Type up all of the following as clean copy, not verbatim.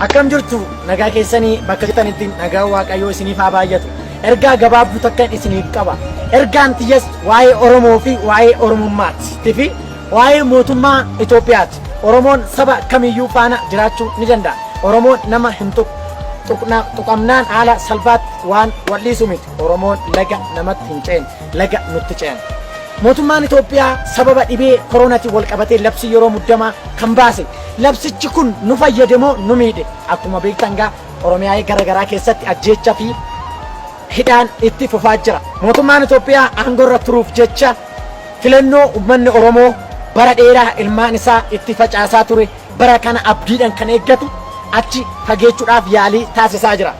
Akkam jirtu nagaa keessanii bakka jirtanitti nagaa waaqayyoo isiniif haa baay'atu. Ergaa gabaabduu takkan isiniif qaba. Ergaan tiyas waa'ee Oromoo fi waa'ee Oromummaati fi waa'ee mootummaa Itoophiyaati. Oromoon saba kamiyyuu faana jiraachuu ni danda'a. Oromoon nama hin tuqamnaan haala salphaatti waan wal'isu miti. Oromoon laga namatti hin ceene, laga nutti ceene. Mootummaan Itoophiyaa sababa dhibee koronaatiin wal qabatee labsii yeroo muddamaa kan baase. Labsichi kun nu fayyadamoo nu miidhe. Akkuma beektan gaa Oromiyaa garaagaraa keessatti ajjeechaa fi hidhaan itti fufaa jira. Mootummaan Itoophiyaa aangorra turuuf jecha filannoo uummanni Oromoo bara dheeraa ilmaan isaa itti facaasaa ture bara kana abdiidhaan kan eeggatu achi fageechuudhaaf yaalii taasisaa jira.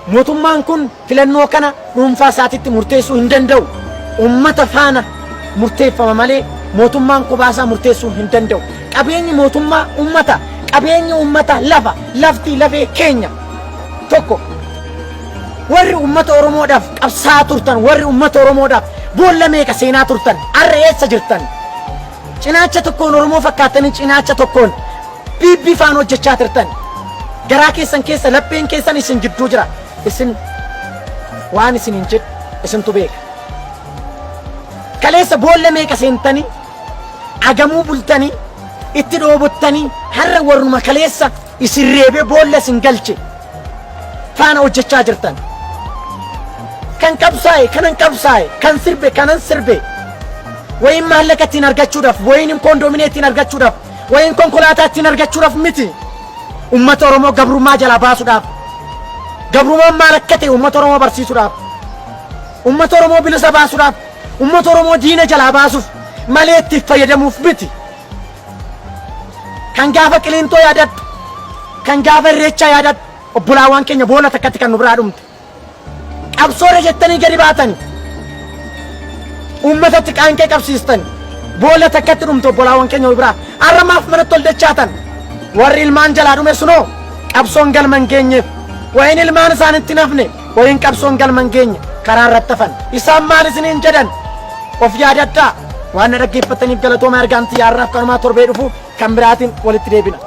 Mootummaan kun filannoo kana dhuunfaa isaatitti murteessuu hin danda'u. Uummata faana murteeffama malee mootummaan kophaa murteessuu hin danda'u. Qabeenyi mootummaa uummata, qabeenyi uummata lafa, lafti lafee keenya tokko. Warri uummata Oromoodhaaf qabsaa turtan, warri uummata Oromoodhaaf boolla meeqa seenaa turtan, har'a eessa jirtan? Cinaacha tokkoon Oromoo fakkaatanii cinaacha tokkoon bibbifaan hojjechaa turtan. Garaa keessan keessa lapheen keessan isin jidduu jira. Isin waan isin hin jedhu isintu beeka. Kaleessa boolla meeqa seentanii, agamuu bultanii, itti dhoobottanii har'a warruma kaleessa isin reebee boolla isin galche faana hojjechaa jirtan. Kan qabsaa'e, kanan qabsaa'e, kan sirbe, kanan sirbe. Wayin maallaqa ittiin argachuudhaaf, wayin koondominee ittiin argachuudhaaf, wayin konkolaataa ittiin argachuudhaaf miti. Uummata Oromoo gabrummaa jalaa baasuudhaaf. Gabrummaan maal akka ta'e uummata Oromoo barsiisuudhaaf. Uummata Oromoo bilisa baasuudhaaf. Uummata Oromoo diina jalaa baasuuf malee itti fayyadamuuf miti. Kan gaafa Qiliintoo yaadadhu, kan gaafa Irreechaa yaadadhu, obbolaawwan keenya boolla takkatti kan nu biraa dhumte. Qabsoora jettanii gadi baatanii uummatatti qaanqee qabsiistanii boolla takkatti dhumte obbolaawwan keenya biraa. Har'a maaf manatti ol dachaatan? Warri ilmaan jalaa dhume sunoo qabsoon galma hin geenyeef, wayin ilmaan isaanitti nafne, wayin qabsoon galma hin geenye karaa irratti hafan. Isaan maal isiniin jedhan? Of yaadadhaa. Waan na dhaggeeffataniif galatooma. Ergaan tiyya har'aaf kanumaa torbee dhufu kan biraatiin walitti deebina.